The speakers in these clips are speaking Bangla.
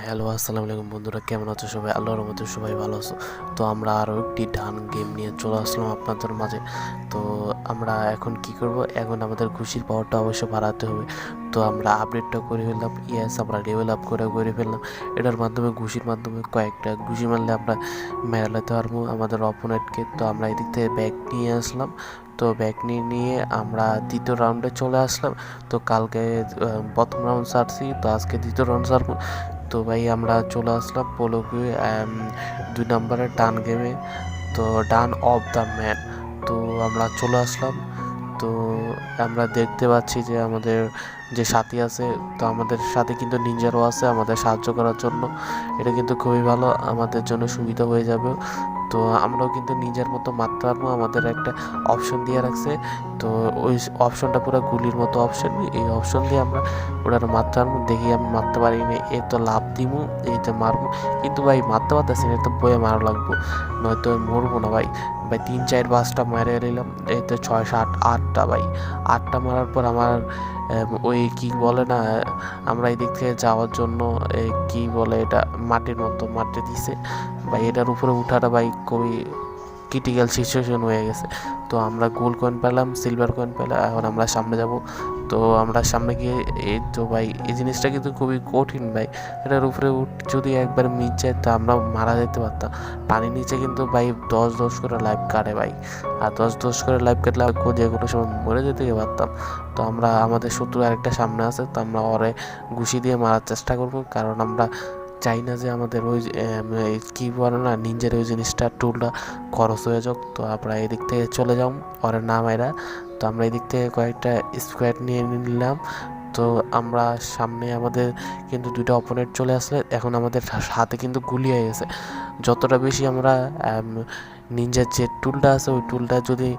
হ্যালো, আসসালামু আলাইকুম বন্ধুরা, কেমন আছো সবাই? আল্লাহর রহমতে সবাই ভালো আছো। তো আমরা আরও একটি ডান গেম নিয়ে চলে আসলাম আপনাদের মাঝে। তো আমরা এখন কি করব, এখন আমাদের খুশির পাওয়ারটা অবশ্য বাড়াতে হবে। তো আমরা আপডেটটা করে ফেললাম, আমরা লেভেল আপ করে ফেললাম। এটার মাধ্যমে ঘুষির মাধ্যমে কয়েকটা ঘুষি মারলে আমরা মেরালাতে পারবো আমাদের অপোনেন্টকে। তো আমরা এদিক থেকে ব্যাগ নিয়ে আসলাম। তো ব্যাগ নিয়ে আমরা দ্বিতীয় রাউন্ডে চলে আসলাম। তো কালকে প্রথম রাউন্ড সারছি, তো আজকে দ্বিতীয় রাউন্ড সারবো। তো ভাই আমরা চলে আসলাম পোলোকে 2 নম্বরের ডান গেমে, তো ডান অফ দ্য ম্যান। তো আমরা চলে আসলাম। তো আমরা দেখতে পাচ্ছি যে আমাদের যে সাথী আছে, তো আমাদের সাথে কিন্তু নিনজারও আছে আমাদের সাহায্য করার জন্য। এটা কিন্তু খুবই ভালো, আমাদের জন্য সুবিধা হয়ে যাবে। তো আমরাও কিন্তু নিজের মতো মারতে পারবো, আমাদের একটা অপশন দিয়ে রাখছে। তো ওই অপশনটা পুরো গুলির মতো অপশন, এই অপশন দিয়ে আমরা ওটা মারতে পারবো। দেখি আমি মারতে পারি না, এ তো লাভ দিমু, এই তো মারবো, কিন্তু ভাই মারতে পারতেছি না, তো বয়ে মারা লাগবো, নয়তো মরবো না ভাই। 3-4-5টা মেরে নিলাম, এই তো 6-7-8টা ভাই। 8টা মারার পর আমার ওই কি বলে না, আমরা এই দিক থেকে যাওয়ার জন্য কি বলে এটা, মাটির মতো মাটি দিছে ভাই। এটার উপরে উঠাটা ভাই খুবই ক্রিটিক্যাল সিচুয়েশন হয়ে গেছে। তো আমরা গোল্ড কয়েন পেলাম, সিলভার কয়েন পেলাম, এখন আমরা সামনে যাব। তো আমরা সামনে গিয়ে এই তো ভাই এই জিনিসটা কিন্তু খুবই কঠিন ভাই। এটার উপরে যদি একবার মিস যায় তো আমরা মারা যেতে পারতাম। পানির নিচে কিন্তু ভাই 10-10 করে লাইফ কাটে ভাই, আর 10-10 করে লাইফ কাটলে যে কোনো সময় মরে যেতে পারতাম। তো আমরা আমাদের শত্রু আরেকটা সামনে আছে, তো আমরা ওরে ঘুষি দিয়ে মারার চেষ্টা করবো, কারণ আমরা চাই না যে আমাদের ওই কী বলে না, নিনজার ওই জিনিসটা টুলটা খরচ হয়ে যাক। তো আমরা এদিক থেকে চলে যাও ওরা না মাইরা। তো আমরা এদিক থেকে কয়েকটা স্কোয়াড নিয়ে নিলাম। তো আমরা সামনে আমাদের কিন্তু 2টা অপোনেন্ট চলে আসলে, এখন আমাদের হাতে কিন্তু গুলি হয়ে গেছে। যতটা বেশি আমরা নিনজার যে টুলটা আছে ওই টুলটা যদি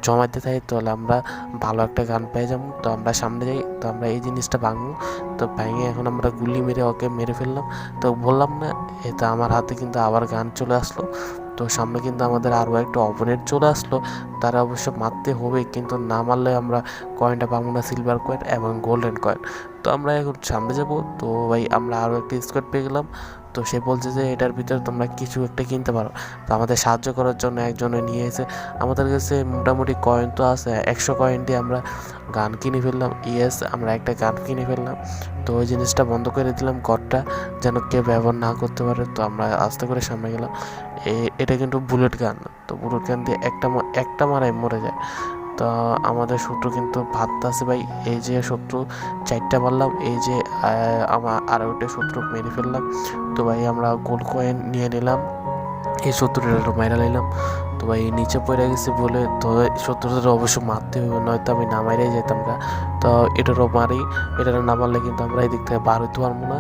জমাতে থাকি, তাহলে আমরা ভালো একটা গান পেয়ে যাবো। তো আমরা সামনে যাই, তো আমরা এই জিনিসটা ভাঙবো। তো ভেঙে এখন আমরা গুলি মেরে ওকে মেরে ফেললাম। তো বললাম না, এটা আমার হাতে কিন্তু আবার গান চলে আসলো। তো সামনে কিন্তু আমাদের আরও একটা অপোনেন্ট চলে আসলো, তারা অবশ্য মারতে হবে, কিন্তু না মারলে আমরা কয়েনটা পাবো না, সিলভার কয়েন এবং গোল্ডেন কয়েন। তো আমরা এখন সামনে যাব। তো ভাই আমরা আরও একটা স্কোয়াড পেয়ে গেলাম। তো সে বলছে যে এটার ভিতরে তোমরা কিছু একটা কিনতে পারো। তো আমাদের সাহায্য করার জন্য একজনে নিয়ে এসে, আমাদের কাছে মোটামুটি কয়েন তো আছে, 100 কয়েন দিয়ে আমরা গান কিনে ফেললাম। আমরা একটা গান কিনে ফেললাম। তো ওই জিনিসটা বন্ধ করে দিলাম, ঘরটা যেন কেউ ব্যবহার না করতে পারে। তো আমরা আস্তে করে সামনে গেলাম। এটা কিন্তু বুলেট গান, তো বুলেট গান দিয়ে একটা মারাই মরে যায়। তো আমাদের শত্রু কিন্তু ভাবতেছে ভাই, এই যে শত্রু 4টা মারলাম, এই যে আমার আরও একটা শত্রু মেরে ফেললাম। তো ভাই আমরা গোল্ড কয়েন নিয়ে নিলাম, এই শত্রুটা মাইরা নিলাম। তো ভাই নিচে পড়ে গেছি বলে তো শত্রুদের অবশ্য মারতে হবে, নয়তো আমি না মাইরাই যেতাম না। তো এটারও মারি, এটা না মারলে কিন্তু আমরা এই দিক থেকে বার হইতে পারবো না।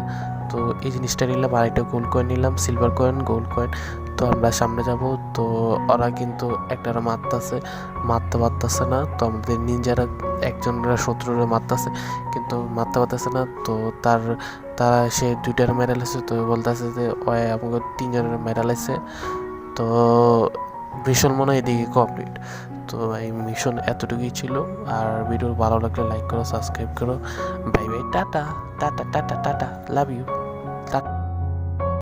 তো এই জিনিসটা নিলাম, আরেকটা গোল্ড কয়েন নিলাম, সিলভার কয়েন, গোল্ড কয়েন। তো আমরা সামনে যাব। তো ওরা কিন্তু একটারা মারতে পারতেছে না। তো আমাদের নিনজারা একজনের শত্রুরা মারতেছে, কিন্তু মারতে পারতেছে না। তো তারা সে 2টার মেডাল আছে। তো বলতেছে যে ওই আমাকে 3জনের মেডাল আছে। তো মিশন মনে হয় এদিকে কমপ্লিট। তো এই মিশন এতটুকুই ছিল। আর ভিডিও ভালো লাগলে লাইক করো, সাবস্ক্রাইব করো। Bye bye, tata tata tata tata, love you, tata.